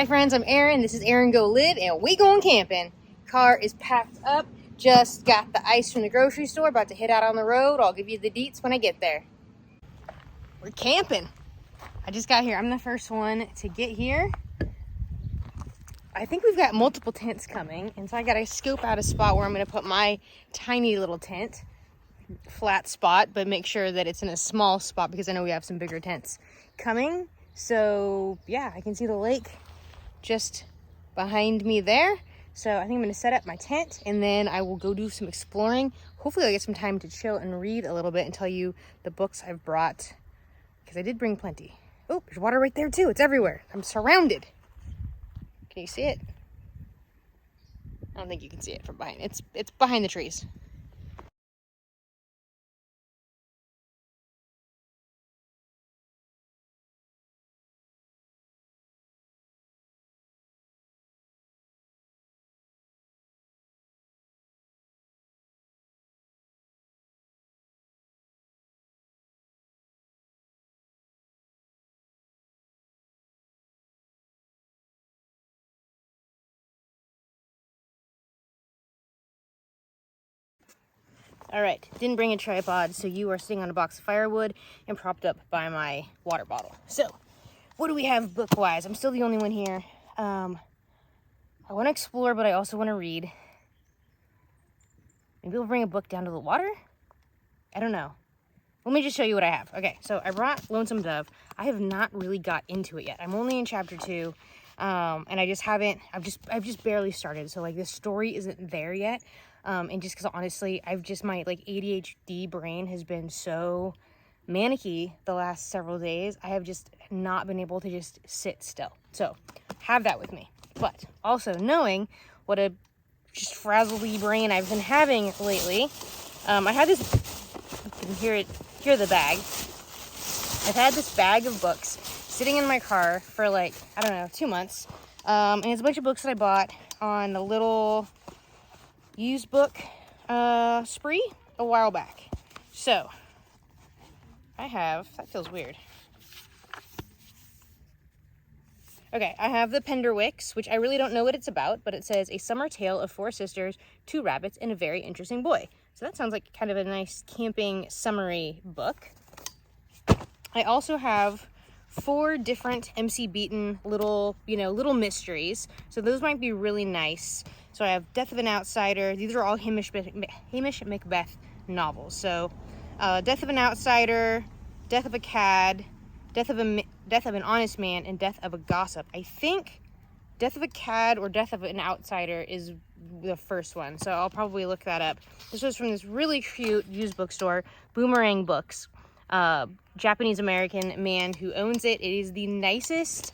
friends, I'm Erin. This is Erin Go Live, and we going camping. Car is packed up. Just got the ice from the grocery store. About to head out on the road. I'll give you the deets when I get there. We're camping. I just got here. I'm the first one to get here. I think we've got multiple tents coming, and so I got to scope out a spot where I'm going to put my tiny little tent. Flat spot, but make sure that it's in a small spot because I know we have some bigger tents coming. So yeah, I can see the lake just behind me there. So I think I'm going to set up my tent and then I will go do some exploring. Hopefully I'll get some time to chill and read a little bit and tell you the books I've brought, because I did bring plenty. Oh, there's water right there too. It's everywhere. I'm surrounded. Can you see it? I don't think you can see it from behind. It's behind the trees. All right, didn't bring a tripod, so you are sitting on a box of firewood and propped up by my water bottle. So, what do we have book-wise? I'm still the only one here. I want to explore, but I also want to read. Maybe we'll bring a book down to the water? I don't know. Let me just show you what I have. Okay, so I brought Lonesome Dove. I have not really got into it yet. I'm only in chapter 2, and I just haven't. I've just barely started. So like this story isn't there yet. And just because honestly, my like ADHD brain has been so manicky the last several days. I have just not been able to just sit still. So have that with me. But also knowing what a just frazzly brain I've been having lately. I had this, you can hear the bag. I've had this bag of books sitting in my car for like, I don't know, 2 months. And it's a bunch of books that I bought on a little used book spree a while back. So that feels weird. Okay, I have the Penderwicks, which I really don't know what it's about, but it says A Summer Tale of 4 Sisters, 2 Rabbits, and a Very Interesting Boy. So that sounds like kind of a nice camping summary book. I also have 4 different MC Beaton little mysteries. So those might be really nice. So I have Death of an Outsider. These are all Hamish Macbeth novels. So Death of an Outsider, Death of a Cad, Death of an Honest Man, and Death of a Gossip. I think Death of a Cad or Death of an Outsider is the first one. So I'll probably look that up. This was from this really cute used bookstore, Boomerang Books. Japanese-American man who owns it. It is the nicest,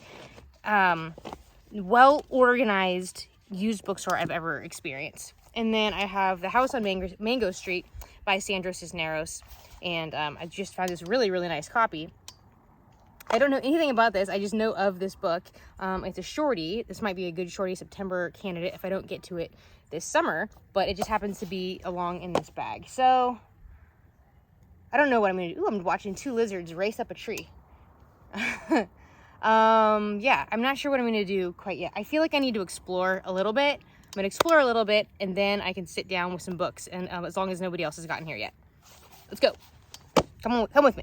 well-organized used bookstore I've ever experienced. And then I have The House on Mango Street by Sandra Cisneros. And I just found this really, really nice copy. I don't know anything about this. I just know of this book. It's a shorty. This might be a good shorty September candidate if I don't get to it this summer. But it just happens to be along in this bag. So I don't know what I'm going to do. Ooh, I'm watching 2 lizards race up a tree. Yeah, I'm not sure what I'm going to do quite yet. I feel like I need to explore a little bit. I'm going to explore a little bit, and then I can sit down with some books, and as long as nobody else has gotten here yet. Let's go. Come with me.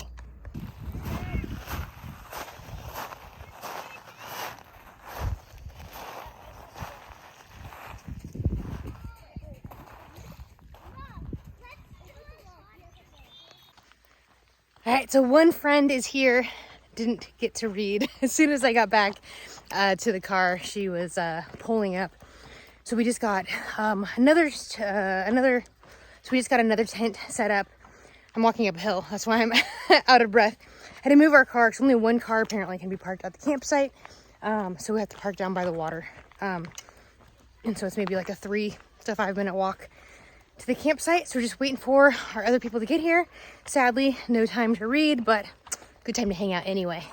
All right, so one friend is here. Didn't get to read. As soon as I got back to the car, she was pulling up. So we just got another tent set up. I'm walking uphill. That's why I'm out of breath. Had to move our car because only one car apparently can be parked at the campsite. So we have to park down by the water. And so it's maybe like a 3 to 5 minute walk to the campsite. So we're just waiting for our other people to get here. Sadly, no time to read, but good time to hang out anyway.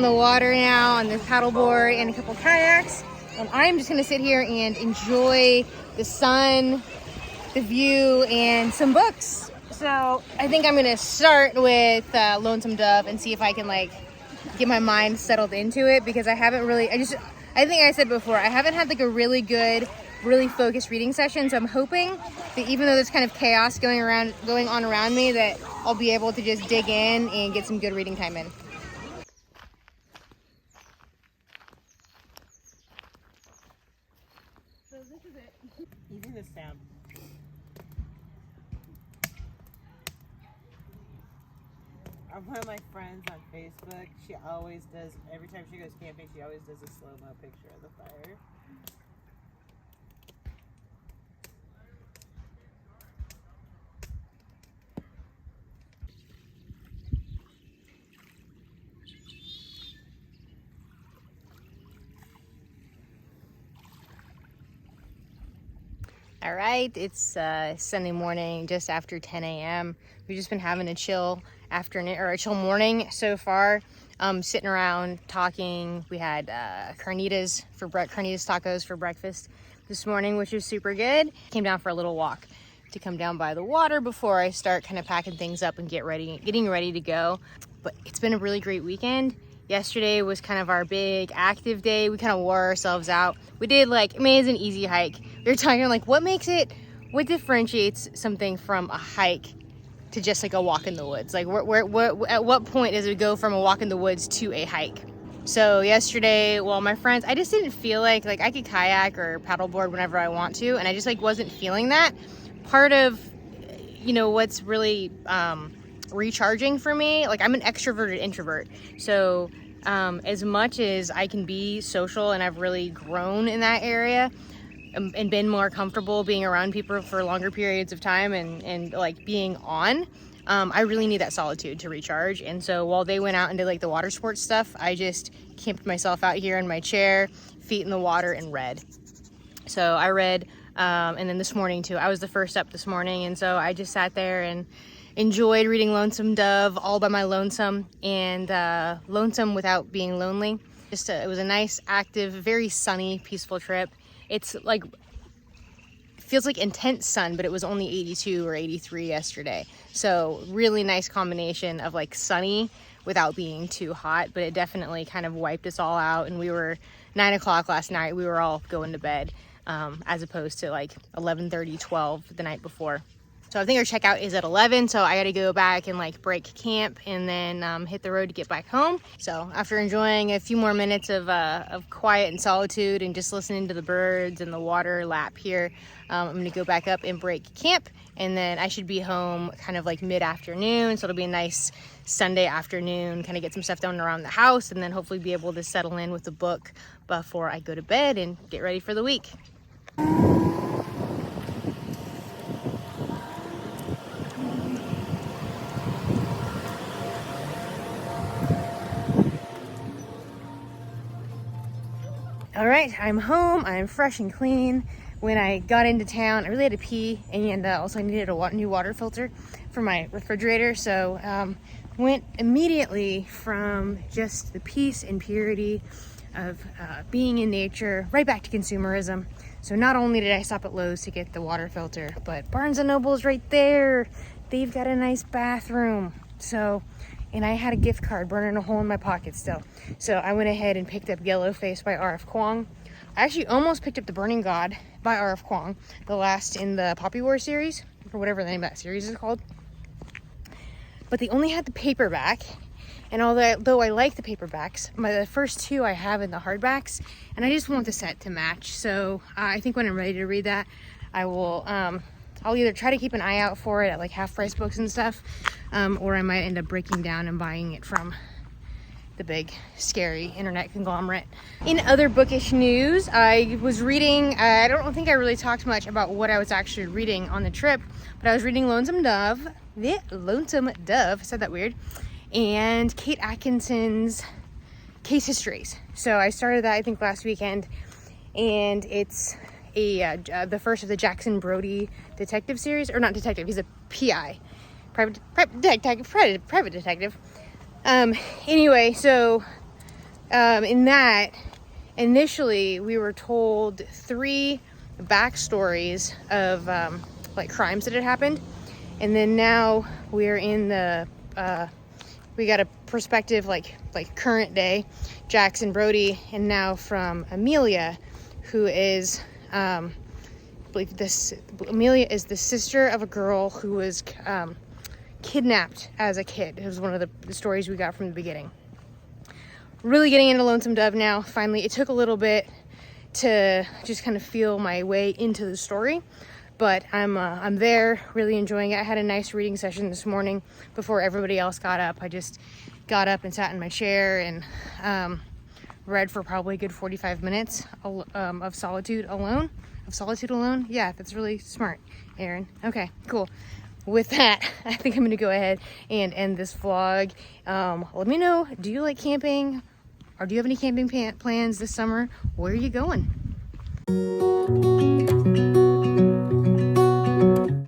the water now on this paddleboard and a couple kayaks. And I'm just gonna sit here and enjoy the sun, the view, and some books. So I think I'm gonna start with Lonesome Dove and see if I can like get my mind settled into it, because I haven't really, I think I said before, I haven't had like a really good, really focused reading session. So I'm hoping that even though there's kind of chaos going on around me, that I'll be able to just dig in and get some good reading time in. So this is it. You do this sound. One of my friends on Facebook, she always does, every time she goes camping, she always does a slow-mo picture of the fire. All right, it's Sunday morning, just after 10 a.m. We've just been having a chill afternoon, or a chill morning so far. Sitting around talking. We had carnitas tacos for breakfast this morning, which was super good. Came down for a little walk to come down by the water before I start kind of packing things up and getting ready to go. But it's been a really great weekend. Yesterday was kind of our big active day. We kind of wore ourselves out. We did like, I mean, it's an easy hike. We were talking like, what differentiates something from a hike to just like a walk in the woods? Like at what point does it go from a walk in the woods to a hike? So yesterday, well, my friends, I just didn't feel like I could kayak or paddleboard whenever I want to. And I just like wasn't feeling that. Part of, what's really, recharging for me, like I'm an extroverted introvert, so as much as I can be social, and I've really grown in that area and been more comfortable being around people for longer periods of time and like being on, I really need that solitude to recharge. And so while they went out and did like the water sports stuff, I just camped myself out here in my chair, feet in the water, and read. So I read, and then this morning too, I was the first up this morning, and so I just sat there and enjoyed reading Lonesome Dove all by my lonesome, and lonesome without being lonely. It was a nice, active, very sunny, peaceful trip. It's like, it feels like intense sun, but it was only 82 or 83 yesterday. So really nice combination of like sunny without being too hot, but it definitely kind of wiped us all out. And we were 9 o'clock last night, we were all going to bed, as opposed to like 11:30, 12 the night before. So I think our checkout is at 11, so I got to go back and like break camp and then hit the road to get back home. So after enjoying a few more minutes of quiet and solitude and just listening to the birds and the water lap here, I'm going to go back up and break camp, and then I should be home kind of like mid-afternoon. So it'll be a nice Sunday afternoon, kind of get some stuff done around the house, and then hopefully be able to settle in with the book before I go to bed and get ready for the week. All right, I'm home. I'm fresh and clean. When I got into town, I really had to pee, and also I needed a new water filter for my refrigerator. So went immediately from just the peace and purity of being in nature right back to consumerism. So not only did I stop at Lowe's to get the water filter, but Barnes & Noble's right there. They've got a nice bathroom. And I had a gift card burning a hole in my pocket still. So I went ahead and picked up Yellowface by R.F. Kuang. I actually almost picked up The Burning God by R.F. Kuang, the last in the Poppy War series, or whatever the name of that series is called. But they only had the paperback, and although I like the paperbacks, the first two I have in the hardbacks, and I just want the set to match. So I think when I'm ready to read that, I will, I'll either try to keep an eye out for it at like half price books and stuff, or I might end up breaking down and buying it from the big scary internet conglomerate. In other bookish news, I was reading, I don't think I really talked much about what I was actually reading on the trip, but I was reading Lonesome Dove, said that weird, and Kate Atkinson's Case Histories. So I started that I think last weekend, and it's the first of the Jackson Brody detective series, or not detective, he's a PI, private detective. Anyway, so in that, initially we were told 3 backstories of like crimes that had happened, and then now we're in the we got a perspective like current day, Jackson, Brody, and now from Amelia, who is I believe Amelia is the sister of a girl who was kidnapped as a kid. It was one of the stories we got from the beginning. Really getting into Lonesome Dove now. Finally, it took a little bit to just kind of feel my way into the story, but I'm there, really enjoying it. I had a nice reading session this morning before everybody else got up. I just got up and sat in my chair and read for probably a good 45 minutes of solitude alone. Yeah, that's really smart, Aaron. Okay, cool. With that, I think I'm gonna go ahead and end this vlog. Let me know, do you like camping, or do you have any camping plans this summer? Where are you going?